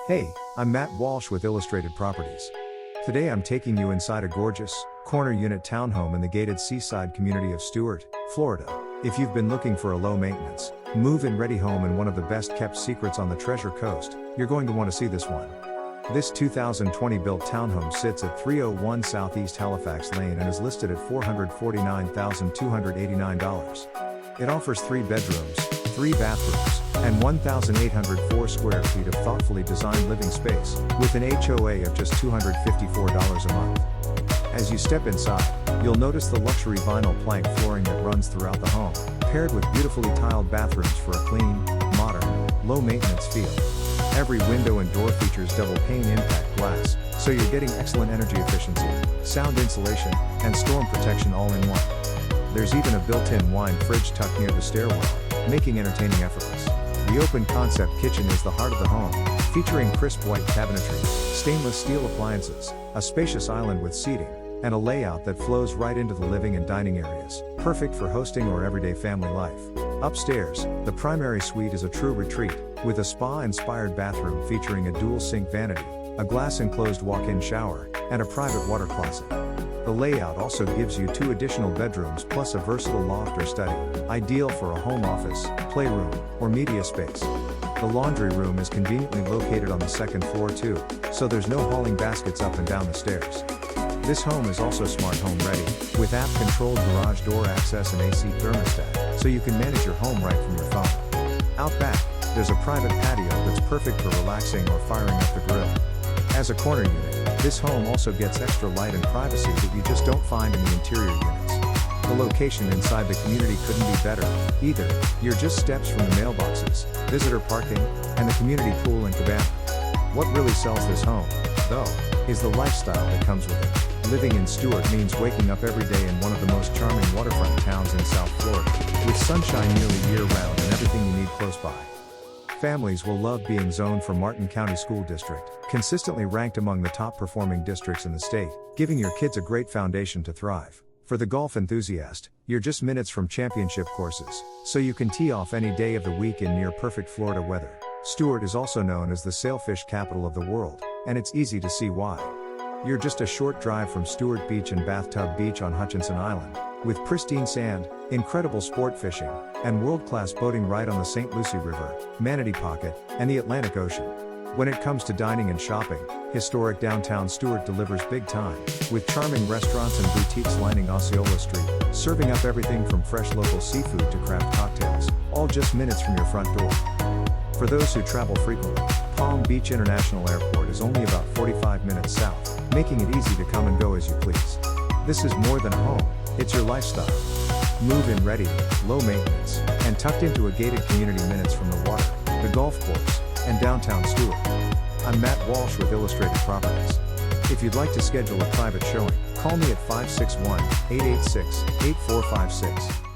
Hey, I'm Matt Walsh with Illustrated Properties. Today I'm taking you inside a gorgeous, corner unit townhome in the gated Seaside community of Stuart, Florida. If you've been looking for a low maintenance, move-in ready home and one of the best kept secrets on the Treasure Coast, you're going to want to see this one. This 2020 built townhome sits at 301 Southeast Halifax Lane and is listed at $449,289. It offers 3 bedrooms, 3 bathrooms, and 1,804 square feet of thoughtfully designed living space, with an HOA of just $254 a month. As you step inside, you'll notice the luxury vinyl plank flooring that runs throughout the home, paired with beautifully tiled bathrooms for a clean, modern, low-maintenance feel. Every window and door features double pane impact glass, so you're getting excellent energy efficiency, sound insulation, and storm protection all in one. There's even a built-in wine fridge tucked near the stairwell, making entertaining effortless. The open concept kitchen is the heart of the home, featuring crisp white cabinetry, stainless steel appliances, a spacious island with seating, and a layout that flows right into the living and dining areas, perfect for hosting or everyday family life. Upstairs, the primary suite is a true retreat, with a spa-inspired bathroom featuring a dual sink vanity, a glass-enclosed walk-in shower, and a private water closet. The layout also gives you 2 additional bedrooms plus a versatile loft or study, ideal for a home office, playroom, or media space. The laundry room is conveniently located on the 2nd floor too, so there's no hauling baskets up and down the stairs. This home is also smart home ready, with app-controlled garage door access and AC thermostat, so you can manage your home right from your phone. Out back, there's a private patio that's perfect for relaxing or firing up the grill. As a corner unit, this home also gets extra light and privacy that you just don't find in the interior units. The location inside the community couldn't be better, either. You're just steps from the mailboxes, visitor parking, and the community pool and cabana. What really sells this home, though, is the lifestyle that comes with it. Living in Stuart means waking up every day in one of the most charming waterfront towns in South Florida, with sunshine nearly year-round and everything you need close by. Families will love being zoned for Martin County School District, consistently ranked among the top-performing districts in the state, giving your kids a great foundation to thrive. For the golf enthusiast, you're just minutes from championship courses, so you can tee off any day of the week in near-perfect Florida weather. Stuart is also known as the sailfish capital of the world, and it's easy to see why. You're just a short drive from Stuart Beach and Bathtub Beach on Hutchinson Island, with pristine sand, incredible sport fishing, and world-class boating right on the St. Lucie River, Manatee Pocket, and the Atlantic Ocean. When it comes to dining and shopping, historic downtown Stuart delivers big time, with charming restaurants and boutiques lining Osceola Street, serving up everything from fresh local seafood to craft cocktails, all just minutes from your front door. For those who travel frequently, Palm Beach International Airport is only about 45 minutes south, making it easy to come and go as you please. This is more than a home, it's your lifestyle. Move-in ready, low maintenance, and tucked into a gated community minutes from the water, the golf course, and downtown Stuart. I'm Matt Walsh with Illustrated Properties. If you'd like to schedule a private showing, call me at 561-886-8456.